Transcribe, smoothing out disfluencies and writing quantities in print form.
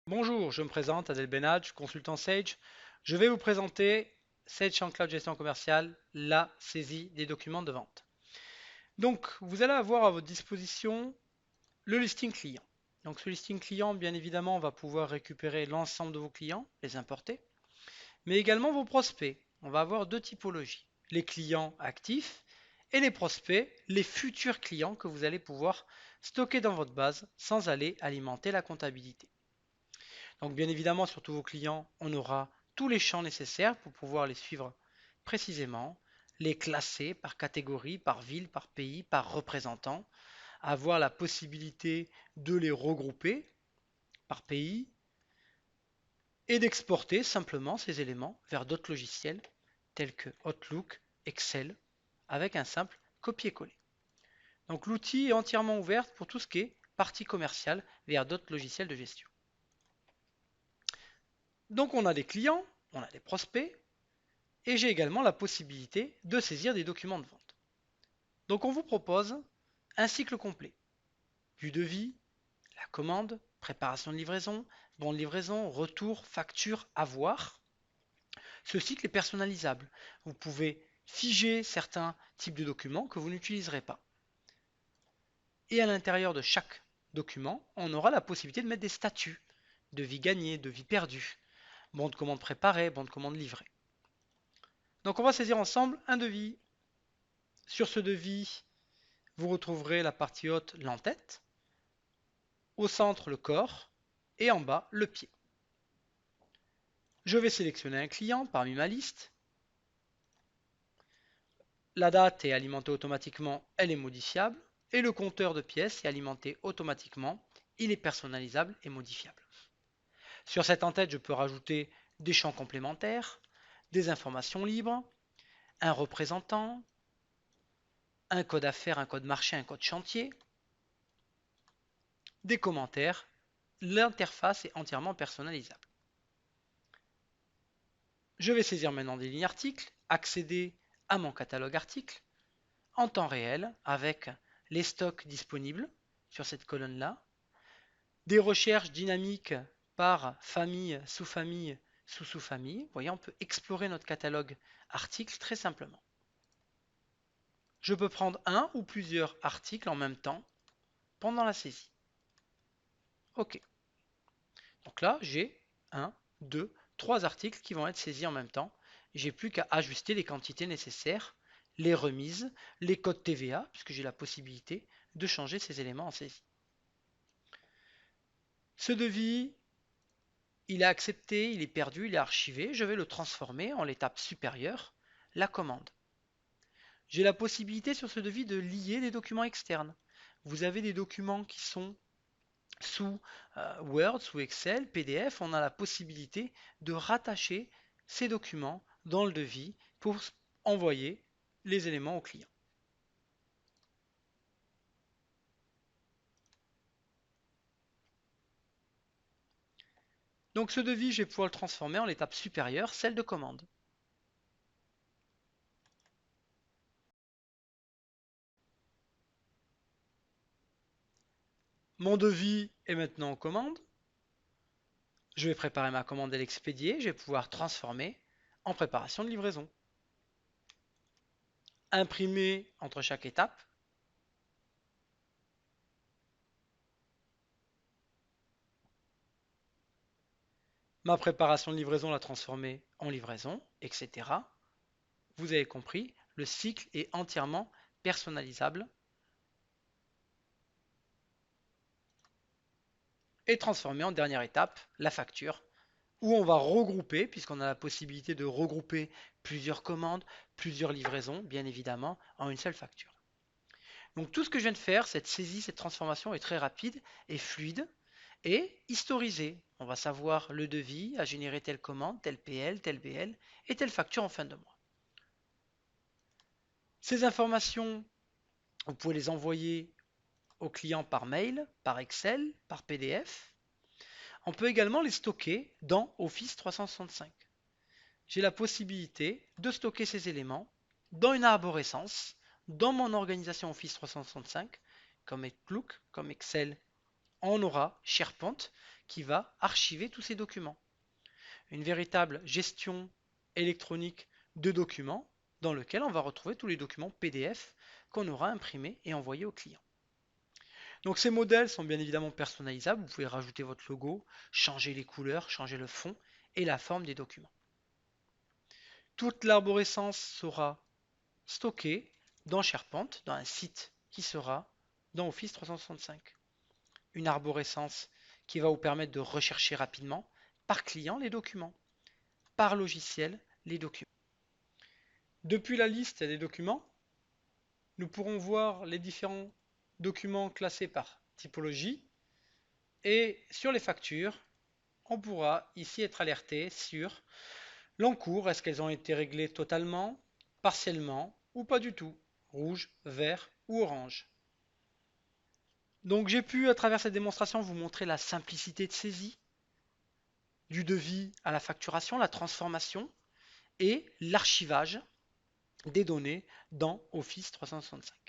Bonjour, je me présente Adel Benadj, consultant Sage. Je vais vous présenter Sage en Cloud Gestion Commerciale, la saisie des documents de vente. Donc, vous allez avoir à votre disposition le listing client. Donc, ce listing client, bien évidemment, on va pouvoir récupérer l'ensemble de vos clients, les importer, mais également vos prospects. On va avoir deux typologies, les clients actifs et les prospects, les futurs clients que vous allez pouvoir stocker dans votre base sans aller alimenter la comptabilité. Donc bien évidemment, sur tous vos clients, on aura tous les champs nécessaires pour pouvoir les suivre précisément, les classer par catégorie, par ville, par pays, par représentant, avoir la possibilité de les regrouper par pays et d'exporter simplement ces éléments vers d'autres logiciels tels que Outlook, Excel, avec un simple copier-coller. Donc l'outil est entièrement ouvert pour tout ce qui est partie commerciale vers d'autres logiciels de gestion. Donc on a des clients, on a des prospects, et j'ai également la possibilité de saisir des documents de vente. Donc on vous propose un cycle complet. Vue de vie, la commande, préparation de livraison, bon de livraison, retour, facture, avoir. Ce cycle est personnalisable. Vous pouvez figer certains types de documents que vous n'utiliserez pas. Et à l'intérieur de chaque document, on aura la possibilité de mettre des statuts de vie gagnée, de vie perdue, bon de commande préparée, bon de commande livrée. Donc on va saisir ensemble un devis. Sur ce devis, vous retrouverez la partie haute, l'entête, au centre le corps et en bas le pied. Je vais sélectionner un client parmi ma liste. La date est alimentée automatiquement, elle est modifiable. Et le compteur de pièces est alimenté automatiquement, il est personnalisable et modifiable. Sur cette en-tête, je peux rajouter des champs complémentaires, des informations libres, un représentant, un code affaires, un code marché, un code chantier, des commentaires. L'interface est entièrement personnalisable. Je vais saisir maintenant des lignes articles, accéder à mon catalogue articles en temps réel avec les stocks disponibles sur cette colonne-là, des recherches dynamiques par famille, sous-famille, sous-sous-famille. Vous voyez, on peut explorer notre catalogue articles très simplement. Je peux prendre un ou plusieurs articles en même temps pendant la saisie. OK. Donc là, j'ai un, 2, 3 articles qui vont être saisis en même temps. J'ai plus qu'à ajuster les quantités nécessaires, les remises, les codes TVA, puisque j'ai la possibilité de changer ces éléments en saisie. Ce devis, il est accepté, il est perdu, il est archivé. Je vais le transformer en l'étape supérieure, la commande. J'ai la possibilité sur ce devis de lier des documents externes. Vous avez des documents qui sont sous Word, sous Excel, PDF, on a la possibilité de rattacher ces documents dans le devis pour envoyer les éléments au client. Donc ce devis, je vais pouvoir le transformer en l'étape supérieure, celle de commande. Mon devis est maintenant en commande. Je vais préparer ma commande et l'expédier. Je vais pouvoir transformer en préparation de livraison. Imprimer entre chaque étape. Ma préparation de livraison la transformer en livraison, etc. Vous avez compris, le cycle est entièrement personnalisable et transformer en dernière étape la facture où on va regrouper, puisqu'on a la possibilité de regrouper plusieurs commandes, plusieurs livraisons, bien évidemment, en une seule facture. Donc tout ce que je viens de faire, cette saisie, cette transformation est très rapide et fluide et historisée. On va savoir le devis à générer telle commande, tel PL, tel BL et telle facture en fin de mois. Ces informations, vous pouvez les envoyer au client par mail, par Excel, par PDF. On peut également les stocker dans Office 365. J'ai la possibilité de stocker ces éléments dans une arborescence, dans mon organisation Office 365, comme Outlook, comme Excel, on aura SharePoint qui va archiver tous ces documents. Une véritable gestion électronique de documents dans lequel on va retrouver tous les documents PDF qu'on aura imprimés et envoyés au client. Donc ces modèles sont bien évidemment personnalisables, vous pouvez rajouter votre logo, changer les couleurs, changer le fond et la forme des documents. Toute l'arborescence sera stockée dans SharePoint, dans un site qui sera dans Office 365. Une arborescence qui va vous permettre de rechercher rapidement par client les documents, par logiciel les documents. Depuis la liste des documents, nous pourrons voir les différents documents classés par typologie et sur les factures, on pourra ici être alerté sur l'encours, est-ce qu'elles ont été réglées totalement, partiellement ou pas du tout, rouge, vert ou orange. Donc j'ai pu à travers cette démonstration vous montrer la simplicité de saisie, du devis à la facturation, la transformation et l'archivage des données dans Office 365.